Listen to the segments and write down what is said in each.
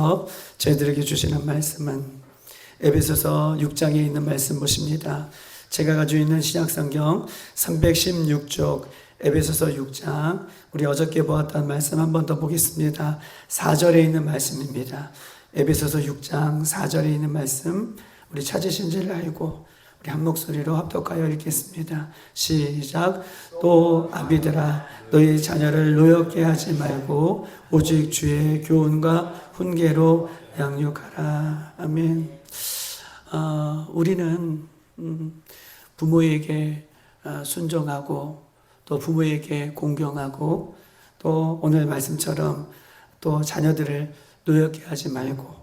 하나님께서 저희들에게 주시는 말씀은 에베소서 6장에 있는 말씀 보십니다. 제가 가지고 있는 신약성경 316쪽 에베소서 6장, 우리 어저께 보았던 말씀 한 번 더 보겠습니다. 4절에 있는 말씀입니다. 에베소서 6장 4절에 있는 말씀, 우리 찾으신 줄 알고 우리 한 목소리로 합독하여 읽겠습니다. 시작. 또 아비들아, 너희 자녀를 노엽게 하지 말고 오직 주의 교훈과 훈계로 양육하라. 아멘. 우리는 부모에게 순종하고 또 부모에게 공경하고 또 오늘 말씀처럼 또 자녀들을 노엽게 하지 말고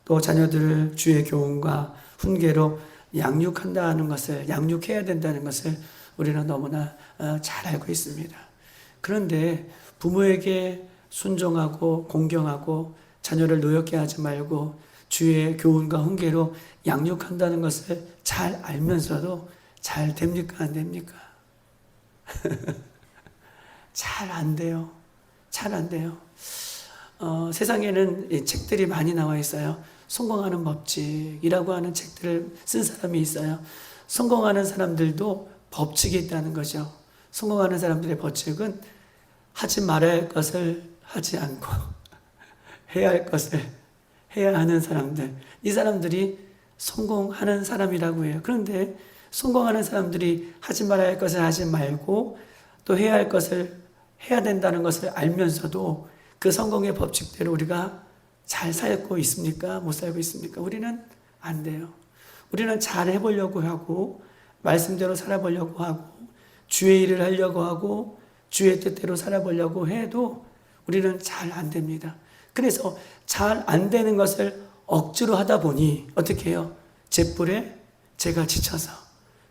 또 자녀들을 주의 교훈과 훈계로 양육한다는 것을, 양육해야 된다는 것을 우리는 너무나 잘 알고 있습니다. 그런데 부모에게 순종하고 공경하고 자녀를 노엽게 하지 말고 주의 교훈과 훈계로 양육한다는 것을 잘 알면서도 잘 됩니까? 안 됩니까? 잘 안 돼요. 잘 안 돼요. 세상에는 책들이 많이 나와 있어요. 성공하는 법칙이라고 하는 책들을 쓴 사람이 있어요. 성공하는 사람들도 법칙이 있다는 거죠. 성공하는 사람들의 법칙은 하지 말아야 할 것을 하지 않고 해야 할 것을 해야 하는 사람들, 이 사람들이 성공하는 사람이라고 해요. 그런데 성공하는 사람들이 하지 말아야 할 것을 하지 말고 또 해야 할 것을 해야 된다는 것을 알면서도 그 성공의 법칙대로 우리가 잘 살고 있습니까? 못 살고 있습니까? 우리는 안 돼요. 우리는 잘 해보려고 하고 말씀대로 살아보려고 하고 주의 일을 하려고 하고 주의 뜻대로 살아보려고 해도 우리는 잘 안 됩니다. 그래서 잘 안 되는 것을 억지로 하다 보니 어떻게 해요? 제 뿔에 제가 지쳐서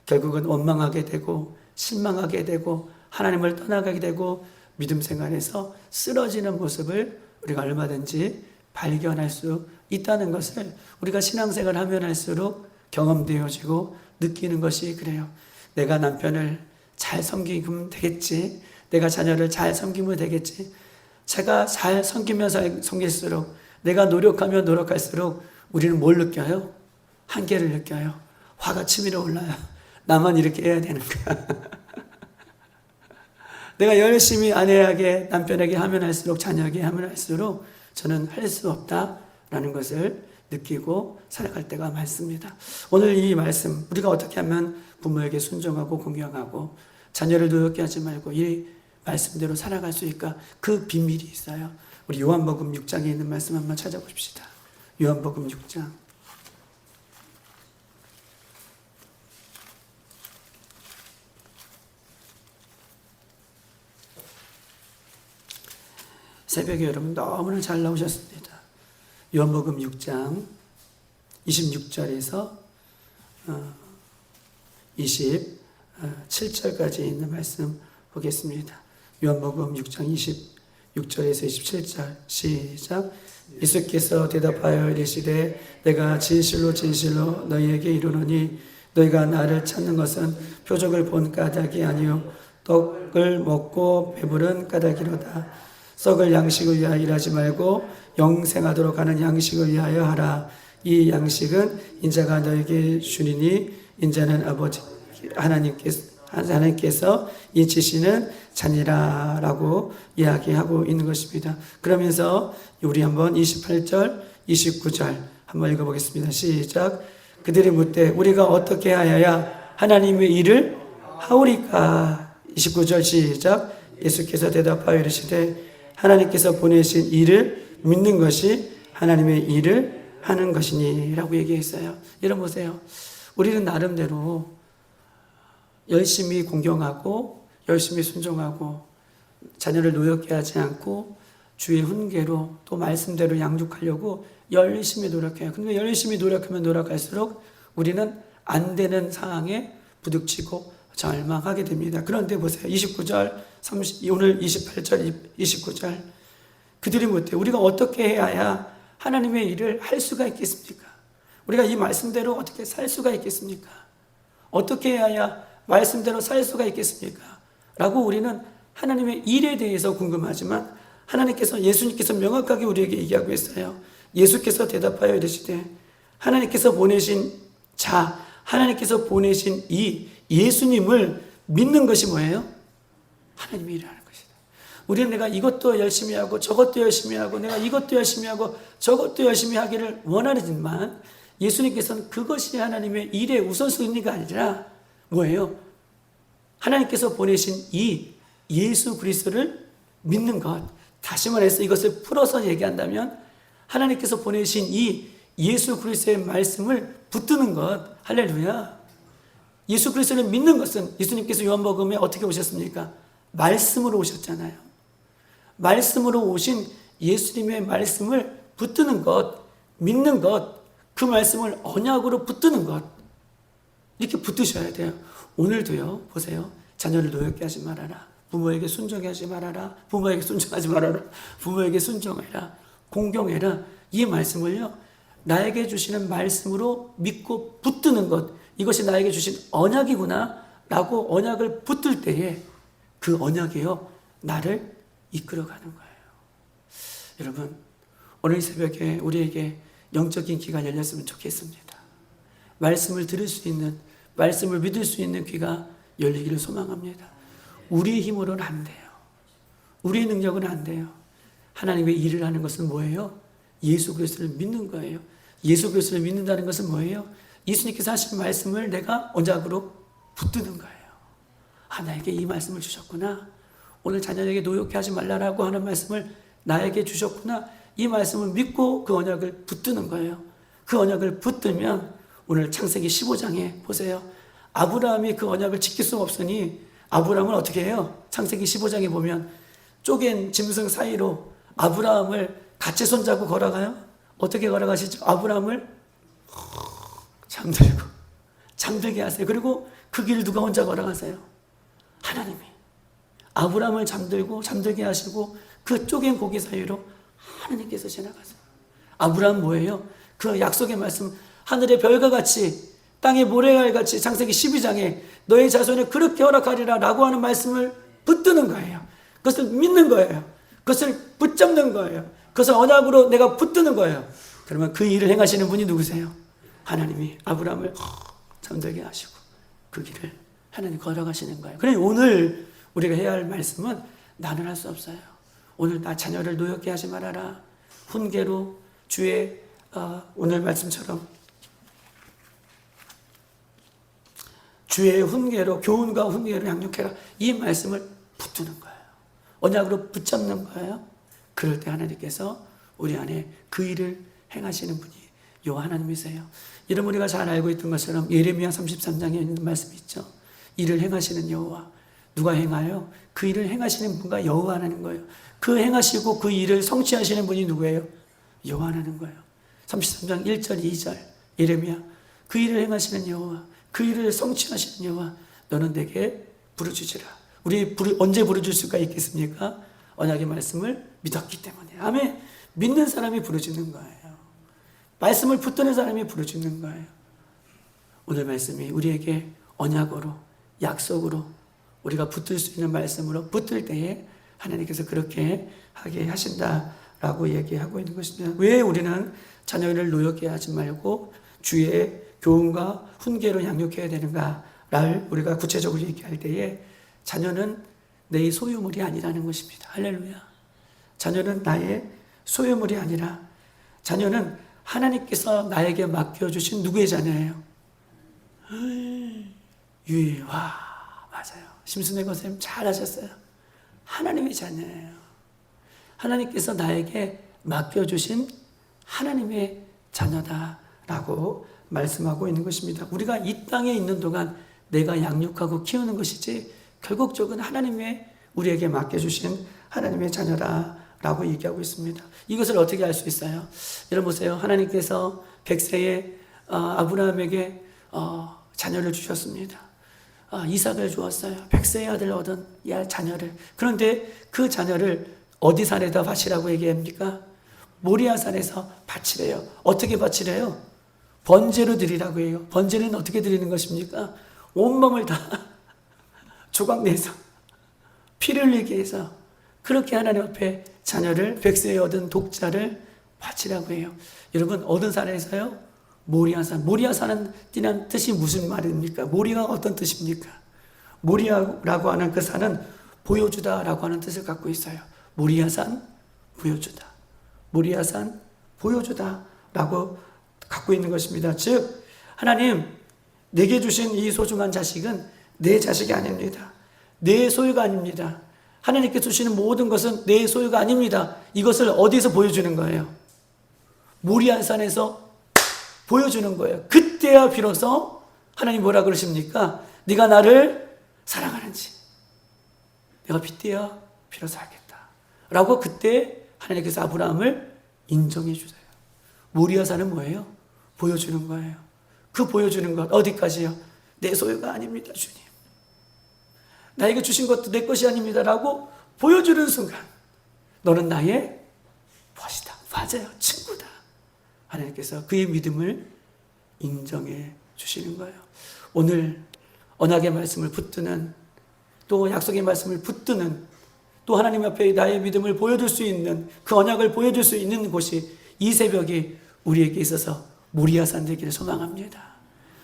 결국은 원망하게 되고 실망하게 되고 하나님을 떠나가게 되고 믿음 생활에서 쓰러지는 모습을 우리가 얼마든지 발견할 수 있다는 것을 우리가 신앙생활 하면 할수록 경험되어지고 느끼는 것이 그래요. 내가 남편을 잘 섬기면 되겠지. 내가 자녀를 잘 섬기면 되겠지. 제가 잘 섬길수록 내가 노력하면 노력할수록 우리는 뭘 느껴요? 한계를 느껴요. 화가 치밀어 올라요. 나만 이렇게 해야 되는가? 내가 열심히 아내에게 남편에게 하면 할수록 자녀에게 하면 할수록 저는 할 수 없다라는 것을 느끼고 살아갈 때가 많습니다. 오늘 이 말씀, 우리가 어떻게 하면 부모에게 순종하고 공경하고 자녀를 노엽게 하지 말고 이 말씀대로 살아갈 수 있을까? 그 비밀이 있어요. 우리 요한복음 6장에 있는 말씀 한번 찾아봅시다. 요한복음 6장. 새벽에 여러분 너무나 잘 나오셨습니다. 요한복음 6장 26절에서 27절까지 있는 말씀 보겠습니다. 요한복음 6장 26절에서 27절 시작. 예수께서 대답하여 이르시되 내가 진실로 진실로 너희에게 이르노니 너희가 나를 찾는 것은 표적을 본 까닭이 아니요 떡을 먹고 배부른 까닭이로다. 썩을 양식을 위하여 일하지 말고 영생하도록 하는 양식을 위하여 하라. 이 양식은 인자가 너에게 주니니 인자는 아버지 하나님께서 인치시는 자니라 라고 이야기하고 있는 것입니다. 그러면서 우리 한번 28절 29절 한번 읽어보겠습니다. 시작. 그들이 묻되 우리가 어떻게 하여야 하나님의 일을 하오리까? 29절 시작. 예수께서 대답하여 이르시되 하나님께서 보내신 일을 믿는 것이 하나님의 일을 하는 것이니 라고 얘기했어요. 여러분 보세요. 우리는 나름대로 열심히 공경하고 열심히 순종하고 자녀를 노엽게 하지 않고 주의 훈계로 또 말씀대로 양육하려고 열심히 노력해요. 근데 열심히 노력하면 노력할수록 우리는 안 되는 상황에 부딪히고 절망하게 됩니다. 그런데 보세요. 29절, 30, 오늘 28절, 29절. 그들이 묻되 우리가 어떻게 해야 하나님의 일을 할 수가 있겠습니까? 우리가 이 말씀대로 어떻게 살 수가 있겠습니까? 어떻게 해야 말씀대로 살 수가 있겠습니까? 라고 우리는 하나님의 일에 대해서 궁금하지만 하나님께서, 예수님께서 명확하게 우리에게 얘기하고 있어요. 예수께서 대답하여 이르시되 하나님께서 보내신 자, 하나님께서 보내신 이 예수님을 믿는 것이 뭐예요? 하나님의 일하는 것이다. 우리는 내가 이것도 열심히 하고 저것도 열심히 하고 내가 이것도 열심히 하고 저것도 열심히 하기를 원하지만 예수님께서는 그것이 하나님의 일의 우선순위가 아니라 뭐예요? 하나님께서 보내신 이 예수 그리스도를 믿는 것. 다시 말해서 이것을 풀어서 얘기한다면 하나님께서 보내신 이 예수 그리스도의 말씀을 붙드는 것. 할렐루야. 예수 그리스도를 믿는 것은 예수님께서 요한복음에 어떻게 오셨습니까? 말씀으로 오셨잖아요. 말씀으로 오신 예수님의 말씀을 붙드는 것, 믿는 것, 그 말씀을 언약으로 붙드는 것. 이렇게 붙드셔야 돼요. 오늘도요, 보세요. 자녀를 노엽게 하지 말아라. 부모에게 순종하게 하지 말아라. 부모에게 순종하지 말아라. 부모에게 순종해라. 공경해라. 이 말씀을요, 나에게 주시는 말씀으로 믿고 붙드는 것. 이것이 나에게 주신 언약이구나. 라고 언약을 붙들 때에 그 언약이요, 나를 이끌어가는 거예요. 여러분, 오늘 새벽에 우리에게 영적인 귀가 열렸으면 좋겠습니다. 말씀을 들을 수 있는, 말씀을 믿을 수 있는 귀가 열리기를 소망합니다. 우리의 힘으로는 안 돼요. 우리의 능력은 안 돼요. 하나님의 일을 하는 것은 뭐예요? 예수 그리스도를 믿는 거예요. 예수 그리스도를 믿는다는 것은 뭐예요? 예수님께서 하신 말씀을 내가 언약으로 붙드는 거예요. 아, 나에게 이 말씀을 주셨구나. 오늘 자녀에게 노엽게 하지 말라라고 하는 말씀을 나에게 주셨구나. 이 말씀을 믿고 그 언약을 붙드는 거예요. 그 언약을 붙들면 오늘 창세기 15장에 보세요. 아브라함이 그 언약을 지킬 수 없으니 아브라함은 어떻게 해요? 창세기 15장에 보면 쪼갠 짐승 사이로 아브라함을 같이 손잡고 걸어가요. 어떻게 걸어가시죠? 아브라함을 잠들게 하세요. 그리고 그 길을 누가 혼자 걸어가세요? 하나님이. 아브라함을 잠들게 하시고 그 쪼갠 고기 사이로 하나님께서 지나가세요. 아브라함 뭐예요? 그 약속의 말씀, 하늘의 별과 같이 땅의 모래알 같이 창세기 12장에 너의 자손을 그렇게 허락하리라 라고 하는 말씀을 붙드는 거예요. 그것을 믿는 거예요. 그것을 붙잡는 거예요. 그것을 언약으로 내가 붙드는 거예요. 그러면 그 일을 행하시는 분이 누구세요? 하나님이 아브라함을 잠들게 하시고 그 길을 하나님 걸어가시는 거예요. 그러니 오늘 우리가 해야 할 말씀은 나는 할 수 없어요. 오늘 나 자녀를 노엽게 하지 말아라. 훈계로 주의 오늘 말씀처럼 주의 훈계로 교훈과 훈계로 양육해라. 이 말씀을 붙드는 거예요. 언약으로 붙잡는 거예요. 그럴 때 하나님께서 우리 안에 그 일을 행하시는 분이 요 하나님이세요. 이런 우리가 잘 알고 있던 것처럼 예레미야 33장에 있는 말씀이 있죠. 일을 행하시는 여호와. 누가 행하여? 그 일을 행하시는 분과 여호와 하나님 거예요. 그 행하시고 그 일을 성취하시는 분이 누구예요? 여호와 하나님 거예요. 33장 1절 2절 예레미야. 그 일을 행하시는 여호와, 그 일을 성취하시는 여호와, 너는 내게 부르짖으라. 우리 언제 부르짖을 수가 있겠습니까? 언약의 말씀을 믿었기 때문에. 아멘. 믿는 사람이 부르짖는 거예요. 말씀을 붙드는 사람이 부르짖는 거예요. 오늘 말씀이 우리에게 언약으로, 약속으로 우리가 붙들 수 있는 말씀으로 붙들 때에 하나님께서 그렇게 하게 하신다라고 얘기하고 있는 것입니다. 왜 우리는 자녀를 노엽게 하지 말고 주의 교훈과 훈계로 양육해야 되는가를 우리가 구체적으로 얘기할 때에 자녀는 내 소유물이 아니라는 것입니다. 할렐루야. 자녀는 나의 소유물이 아니라 자녀는 하나님께서 나에게 맡겨주신 누구의 자녀예요? 맞아요. 심순애 권사님 잘하셨어요. 하나님의 자녀예요. 하나님께서 나에게 맡겨주신 하나님의 자녀다라고 말씀하고 있는 것입니다. 우리가 이 땅에 있는 동안 내가 양육하고 키우는 것이지 결국적은 하나님의 우리에게 맡겨주신 하나님의 자녀다라고 얘기하고 있습니다. 이것을 어떻게 알 수 있어요? 여러분 보세요. 하나님께서 100세의 아브라함에게 자녀를 주셨습니다. 이삭을 주었어요. 100세의 아들 얻은 자녀를. 그런데 그 자녀를 어디 산에다 바치라고 얘기합니까? 모리아 산에서 바치래요. 어떻게 바치래요? 번제로 드리라고 해요. 번제는 어떻게 드리는 것입니까? 온몸을 다 조각내서 피를 흘리게 해서 그렇게 하나님 앞에 자녀를 100세에 얻은 독자를 밭이라고 해요. 여러분 어떤 산에서요? 모리아산. 모리아산은 뜻이 무슨 말입니까? 모리가 어떤 뜻입니까? 모리아라고 하는 그 산은 보여주다라고 하는 뜻을 갖고 있어요. 모리아산 보여주다. 모리아산 보여주다라고 갖고 있는 것입니다. 즉 하나님 내게 주신 이 소중한 자식은 내 자식이 아닙니다. 내 소유가 아닙니다. 하나님께 주시는 모든 것은 내 소유가 아닙니다. 이것을 어디서 보여주는 거예요? 모리아산에서 보여주는 거예요. 그때야 비로소 하나님 뭐라 그러십니까? 네가 나를 사랑하는지 내가 빗대야 비로소 알겠다 라고 그때 하나님께서 아브라함을 인정해 주세요. 모리아산은 뭐예요? 보여주는 거예요. 그 보여주는 것 어디까지요? 내 소유가 아닙니다 주님. 나에게 주신 것도 내 것이 아닙니다 라고 보여주는 순간 너는 나의 벗이다. 맞아요. 친구다. 하나님께서 그의 믿음을 인정해 주시는 거예요. 오늘 언약의 말씀을 붙드는 또 약속의 말씀을 붙드는 또 하나님 앞에 나의 믿음을 보여줄 수 있는 그 언약을 보여줄 수 있는 곳이 이 새벽이 우리에게 있어서 모리아산 되기를 소망합니다.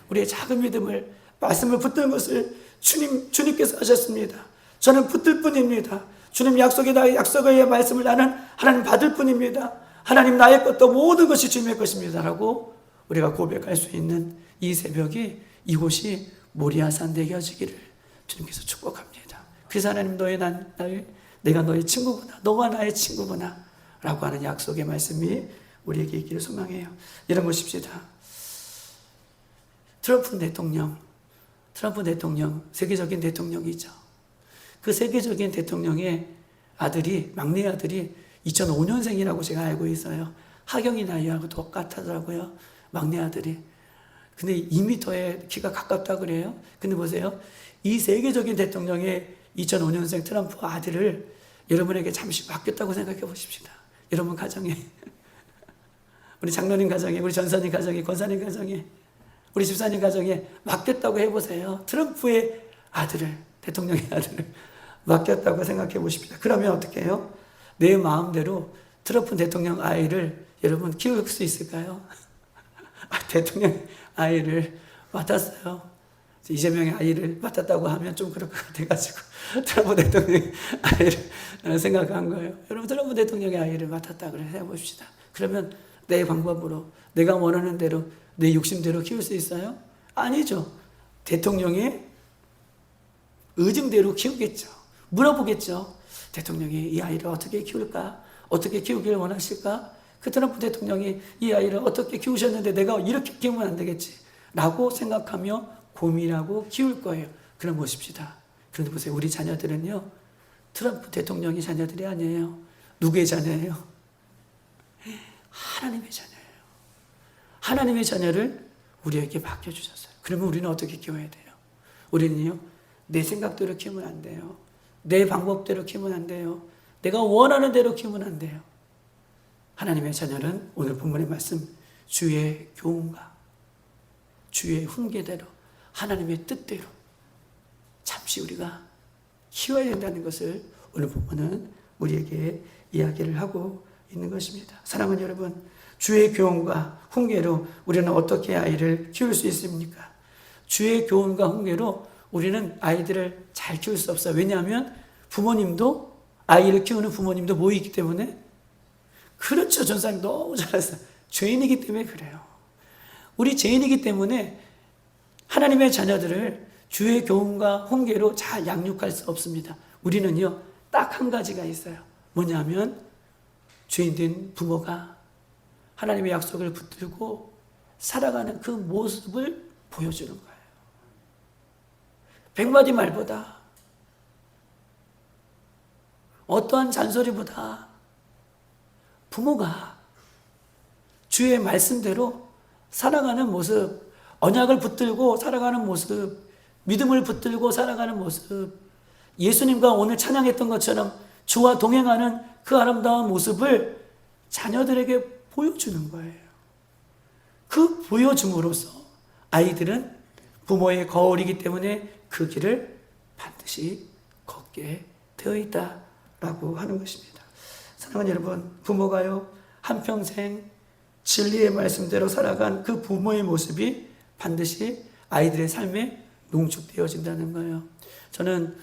우리의 작은 믿음을 말씀을 붙드는 것을 주님께서 하셨습니다. 저는 붙들 뿐입니다. 주님 약속의 말씀을 나는 하나님 받을 뿐입니다. 하나님 나의 것도 모든 것이 주님의 것입니다 라고 우리가 고백할 수 있는 이 새벽이 이곳이 모리아산 되어지기를 주님께서 축복합니다. 그래서 하나님 내가 너의 친구구나. 너가 나의 친구구나 라고 하는 약속의 말씀이 우리에게 있기를 소망해요. 이런 보십시다. 트럼프 대통령 세계적인 대통령이죠. 그 세계적인 대통령의 막내 아들이 2005년생이라고 제가 알고 있어요. 하경이 나이하고 똑같더라고요. 막내 아들이. 근데 2m에 키가 가깝다 그래요. 근데 보세요. 이 세계적인 대통령의 2005년생 트럼프 아들을 여러분에게 잠시 맡겼다고 생각해 보십시다. 여러분 가정에, 우리 장로님 가정에, 우리 전사님 가정에, 권사님 가정에, 우리 집사님 가정에 맡겼다고 해보세요. 트럼프의 아들을, 대통령의 아들을 맡겼다고 생각해 보십시다. 그러면 어떻게 해요? 내 마음대로 트럼프 대통령 아이를 여러분 키울 수 있을까요? 대통령 아이를 맡았어요. 이재명의 아이를 맡았다고 하면 좀 그럴 것 같아가지고 트럼프 대통령의 아이를 생각한 거예요. 여러분 트럼프 대통령의 아이를 맡았다 그래 해봅시다. 그러면 내 방법으로 내가 원하는 대로 내 욕심대로 키울 수 있어요? 아니죠. 대통령의 의중대로 키우겠죠. 물어보겠죠. 대통령이 이 아이를 어떻게 키울까? 어떻게 키우기를 원하실까? 그 트럼프 대통령이 이 아이를 어떻게 키우셨는데 내가 이렇게 키우면 안 되겠지 라고 생각하며 고민하고 키울 거예요. 그럼 보십시다. 그런데 보세요. 우리 자녀들은요. 트럼프 대통령의 자녀들이 아니에요. 누구의 자녀예요? 하나님의 자녀예요. 하나님의 자녀를 우리에게 맡겨주셨어요. 그러면 우리는 어떻게 키워야 돼요? 우리는요. 내 생각대로 키우면 안 돼요. 내 방법대로 키우면 안 돼요. 내가 원하는 대로 키우면 안 돼요. 하나님의 자녀는 오늘 본문의 말씀 주의 교훈과 주의 훈계대로 하나님의 뜻대로 잠시 우리가 키워야 된다는 것을 오늘 본문은 우리에게 이야기를 하고 있는 것입니다. 사랑하는 여러분, 주의 교훈과 훈계로 우리는 어떻게 아이를 키울 수 있습니까? 주의 교훈과 훈계로 우리는 아이들을 잘 키울 수 없어요. 왜냐하면 부모님도 아이를 키우는 부모님도 모이기 때문에 그렇죠. 전사님 너무 잘했어요. 죄인이기 때문에 그래요. 우리 죄인이기 때문에 하나님의 자녀들을 주의 교훈과 훈계로 잘 양육할 수 없습니다. 우리는요. 딱 한 가지가 있어요. 뭐냐면 죄인된 부모가 하나님의 약속을 붙들고 살아가는 그 모습을 보여주는 거예요. 100마디 말보다 어떠한 잔소리보다 부모가 주의 말씀대로 살아가는 모습, 언약을 붙들고 살아가는 모습, 믿음을 붙들고 살아가는 모습, 예수님과 오늘 찬양했던 것처럼 주와 동행하는 그 아름다운 모습을 자녀들에게 보여주는 거예요. 그 보여줌으로써 아이들은 부모의 거울이기 때문에 그 길을 반드시 걷게 되어 있다라고 하는 것입니다. 사랑하는 여러분, 부모가요 한평생 진리의 말씀대로 살아간 그 부모의 모습이 반드시 아이들의 삶에 농축되어진다는 거예요. 저는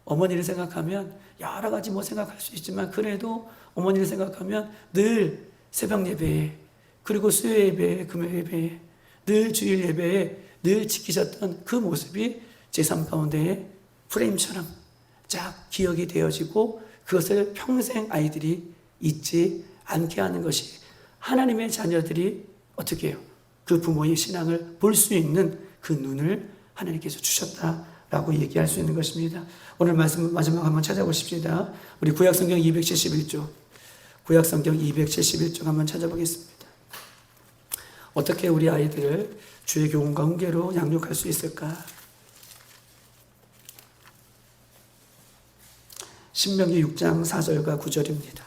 어머니를 생각하면 여러 가지 생각할 수 있지만 그래도 어머니를 생각하면 늘 새벽 예배에 그리고 수요 예배에 금요 예배에 늘 주일 예배에 늘 지키셨던 그 모습이 제 삶 가운데에 프레임처럼 쫙 기억이 되어지고 그것을 평생 아이들이 잊지 않게 하는 것이 하나님의 자녀들이 어떻게 해요? 그 부모의 신앙을 볼 수 있는 그 눈을 하나님께서 주셨다라고 얘기할 수 있는 것입니다. 오늘 말씀 마지막 한번 찾아보십시다. 우리 구약성경 271쪽 구약성경 271쪽 한번 찾아보겠습니다. 어떻게 우리 아이들을 주의 교훈과 훈계로 양육할 수 있을까? 신명기 6장 4절과 9절입니다.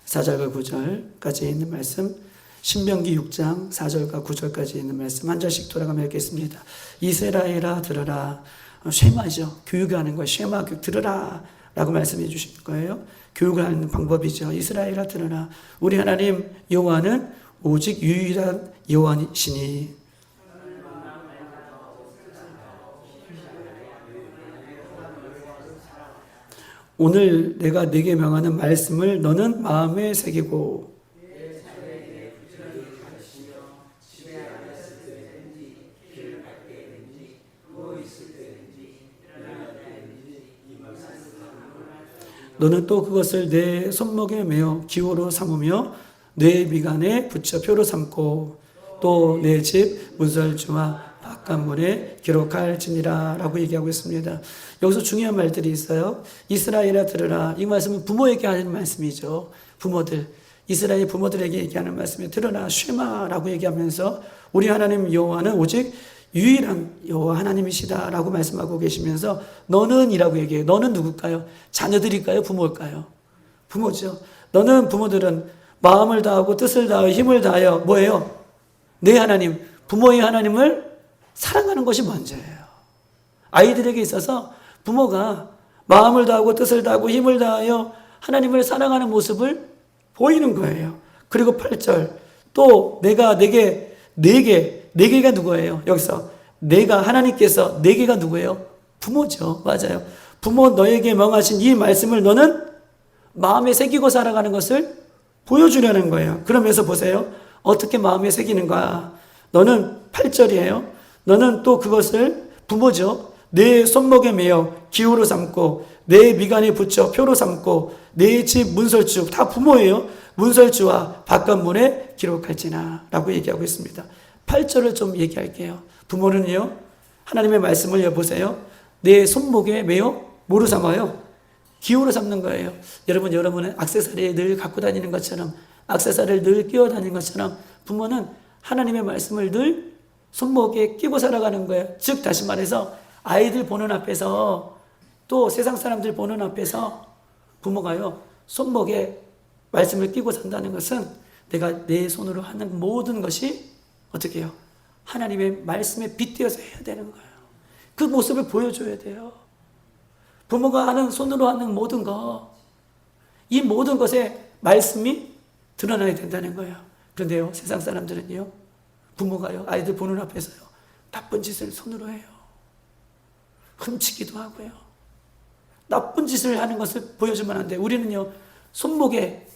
4절과 9절까지 있는 말씀, 신명기 6장 4절과 9절까지 있는 말씀 한 절씩 돌아가며 읽겠습니다. 이스라엘아 들으라. 쉐마죠. 교육하는 거예요. 쉐마 교육 들으라 라고 말씀해 주신 거예요. 교육을 하는 방법이죠. 이스라엘아 들으라. 우리 하나님 여호와는 오직 유일한 여호와시니 오늘 내가 네게 명하는 말씀을 너는 마음에 새기고 너는 또 그것을 내 손목에 메어 기호로 삼으며 내 미간에 붙여 표로 삼고 또 내 집 문설주와 바깥문에 기록할지니라 라고 얘기하고 있습니다. 여기서 중요한 말들이 있어요. 이스라엘아 들으라. 이 말씀은 부모에게 하는 말씀이죠. 부모들, 이스라엘 부모들에게 얘기하는 말씀이 들으라 쉐마라고 얘기하면서 우리 하나님 여호와는 오직 유일한 여호와 하나님이시다 라고 말씀하고 계시면서 너는 이라고 얘기해요. 너는 누굴까요? 자녀들일까요? 부모일까요? 부모죠. 너는 부모들은 마음을 다하고 뜻을 다하여 힘을 다하여 뭐예요? 내 하나님, 부모의 하나님을 사랑하는 것이 먼저예요. 아이들에게 있어서 부모가 마음을 다하고 뜻을 다하고 힘을 다하여 하나님을 사랑하는 모습을 보이는 거예요. 그리고 8절 또 내가 네개가 누구예요? 여기서 내가 하나님께서 네개가 누구예요? 부모죠. 맞아요. 부모 너에게 명하신 이 말씀을 너는 마음에 새기고 살아가는 것을 보여주려는 거예요. 그러면서 보세요. 어떻게 마음에 새기는가? 너는 8절이에요. 너는 또 그것을 부모죠. 내 손목에 매어 기호로 삼고 내 미간에 붙여 표로 삼고 내 집 문설주 다 부모예요. 문설주와 바깥문에 기록할지나 라고 얘기하고 있습니다. 8절을 좀 얘기할게요. 부모는요. 하나님의 말씀을 여보세요. 내 손목에 매어 뭐로 삼아요? 기호로 삼는 거예요. 여러분은 액세서리 늘 갖고 다니는 것처럼 액세서리를 늘 끼워 다니는 것처럼 부모는 하나님의 말씀을 늘 손목에 끼고 살아가는 거예요. 즉 다시 말해서 아이들 보는 앞에서 또 세상 사람들 보는 앞에서 부모가요. 손목에 말씀을 끼고 산다는 것은 내가 내 손으로 하는 모든 것이 어떻게 해요? 하나님의 말씀에 빗대어서 해야 되는 거예요. 그 모습을 보여줘야 돼요. 부모가 하는 손으로 하는 모든 것, 이 모든 것에 말씀이 드러나야 된다는 거예요. 그런데요, 세상 사람들은요, 부모가요, 아이들 보는 앞에서요, 나쁜 짓을 손으로 해요. 훔치기도 하고요. 나쁜 짓을 하는 것을 보여주면 안 돼요. 우리는요, 손목에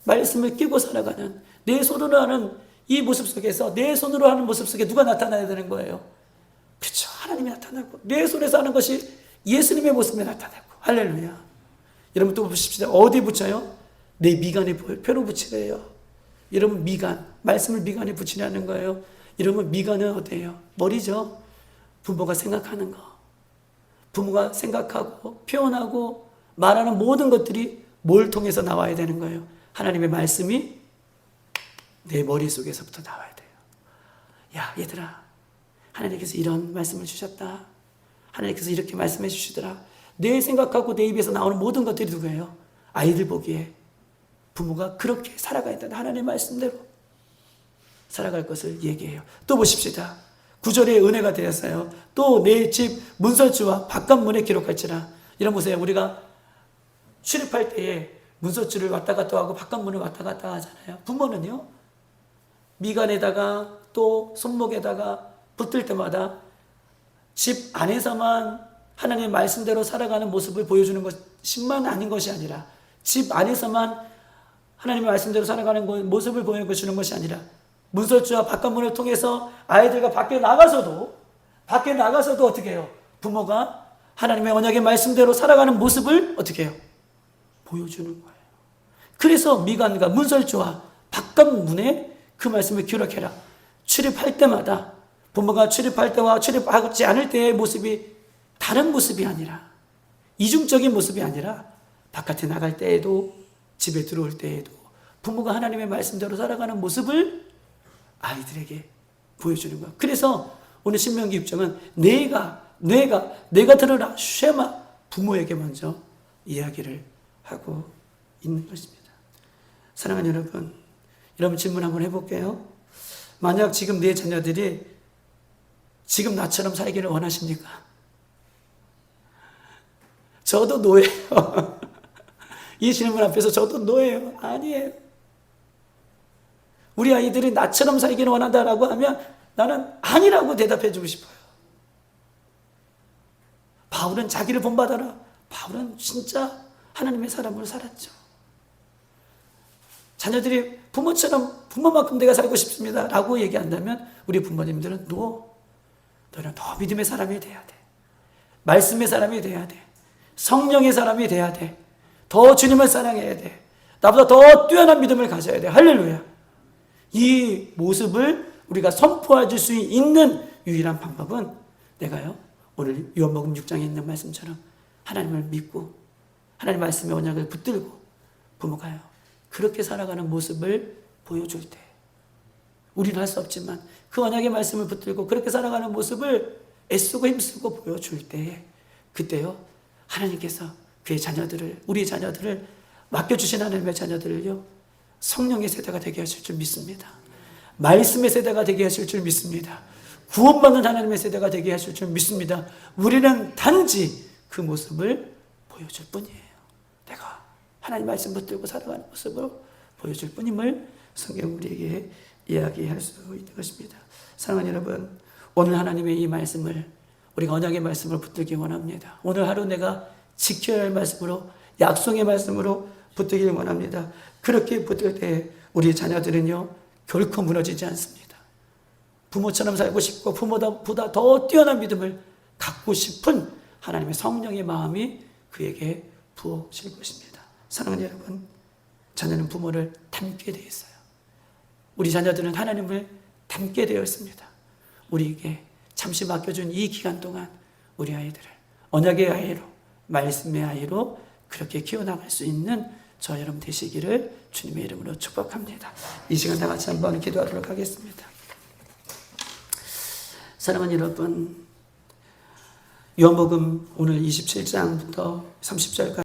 말씀을 끼고 살아가는 내 손으로 하는 이 모습 속에서 내 손으로 하는 모습 속에 누가 나타나야 되는 거예요? 그렇죠. 하나님이 나타나고 내 손에서 하는 것이 예수님의 모습에 나타나고 할렐루야. 여러분 또 보십시다. 어디 붙여요? 내 미간에 표로 붙이래요. 여러분 미간, 말씀을 미간에 붙이라는 거예요. 여러분 미간은 어때요? 머리죠. 부모가 생각하는 거. 부모가 생각하고 표현하고 말하는 모든 것들이 뭘 통해서 나와야 되는 거예요? 하나님의 말씀이 내 머릿속에서부터 나와야 돼요. 야 얘들아, 하나님께서 이런 말씀을 주셨다. 하나님께서 이렇게 말씀해 주시더라. 내 생각하고 내 입에서 나오는 모든 것들이 누구예요? 아이들 보기에 부모가 그렇게 살아가야 된다. 하나님의 말씀대로 살아갈 것을 얘기해요. 또 보십시다. 9절에 은혜가 되었어요. 또 내 집 문설주와 바깥문에 기록할지라. 이런 보세요. 우리가 출입할 때에 문설주를 왔다 갔다 하고 바깥문을 왔다 갔다 하잖아요. 부모는요, 미간에다가 또 손목에다가 붙을 때마다 집 안에서만 하나님의 말씀대로 살아가는 모습을 보여주는 것만 아닌 것이 아니라, 집 안에서만 하나님의 말씀대로 살아가는 모습을 보여주는 것이 아니라, 문설주와 바깥문을 통해서 아이들과 밖에 나가서도 어떻게 해요? 부모가 하나님의 언약의 말씀대로 살아가는 모습을 어떻게 해요? 보여주는 거예요. 그래서 미간과 문설주와 바깥문에 그 말씀을 기록해라. 출입할 때마다 부모가 출입할 때와 출입하지 않을 때의 모습이 다른 모습이 아니라, 이중적인 모습이 아니라 바깥에 나갈 때에도 집에 들어올 때에도 부모가 하나님의 말씀대로 살아가는 모습을 아이들에게 보여주는 거야. 그래서 오늘 신명기 6장은 내가 들으라 쉐마, 부모에게 먼저 이야기를 하고 있는 것입니다. 사랑하는 여러분 질문 한번 해볼게요. 만약 지금 내 자녀들이 지금 나처럼 살기를 원하십니까? 저도 노예요. 이 질문 앞에서 저도 노예요. 아니에요. 우리 아이들이 나처럼 살기를 원한다라고 하면 나는 아니라고 대답해 주고 싶어요. 바울은 자기를 본받아라. 바울은 진짜 하나님의 사람으로 살았죠. 자녀들이 부모만큼 내가 살고 싶습니다 라고 얘기한다면 우리 부모님들은 너는 더 믿음의 사람이 돼야 돼. 말씀의 사람이 돼야 돼. 성령의 사람이 돼야 돼. 더 주님을 사랑해야 돼. 나보다 더 뛰어난 믿음을 가져야 돼. 할렐루야. 이 모습을 우리가 선포해 줄 수 있는 유일한 방법은 내가요, 오늘 요한복음 6장에 있는 말씀처럼 하나님을 믿고 하나님 말씀의 언약을 붙들고 부모가요, 그렇게 살아가는 모습을 보여줄 때, 우리는 할 수 없지만 그 언약의 말씀을 붙들고 그렇게 살아가는 모습을 애쓰고 힘쓰고 보여줄 때, 그때요, 하나님께서 그의 자녀들을, 우리 자녀들을, 맡겨주신 하나님의 자녀들을요, 성령의 세대가 되게 하실 줄 믿습니다. 말씀의 세대가 되게 하실 줄 믿습니다. 구원받는 하나님의 세대가 되게 하실 줄 믿습니다. 우리는 단지 그 모습을 보여줄 뿐이에요. 내가 하나님 말씀 붙들고 살아가는 모습으로 보여줄 뿐임을 성경 우리에게 이야기할 수 있는 것입니다. 사랑하는 여러분, 오늘 하나님의 이 말씀을, 우리가 언약의 말씀을 붙들기 원합니다. 오늘 하루 내가 지켜야 할 말씀으로, 약속의 말씀으로 붙들기를 원합니다. 그렇게 붙들 때 우리 자녀들은요, 결코 무너지지 않습니다. 부모처럼 살고 싶고 부모보다 더 뛰어난 믿음을 갖고 싶은 하나님의 성령의 마음이 그에게 부어질 것입니다. 사랑하는 여러분, 자녀는 부모를 닮게 되어 있어요. 우리 자녀들은 하나님을 닮게 되어 있습니다. 우리에게 잠시 맡겨준 이 기간 동안 우리 아이들을 언약의 아이로, 말씀의 아이로 그렇게 키워나갈 수 있는 저 여러분 되시기를 주님의 이름으로 축복합니다. 이 시간 다 같이 한번 기도하도록 하겠습니다. 사랑하는 여러분, 요한복음 오늘 27장부터 30절까지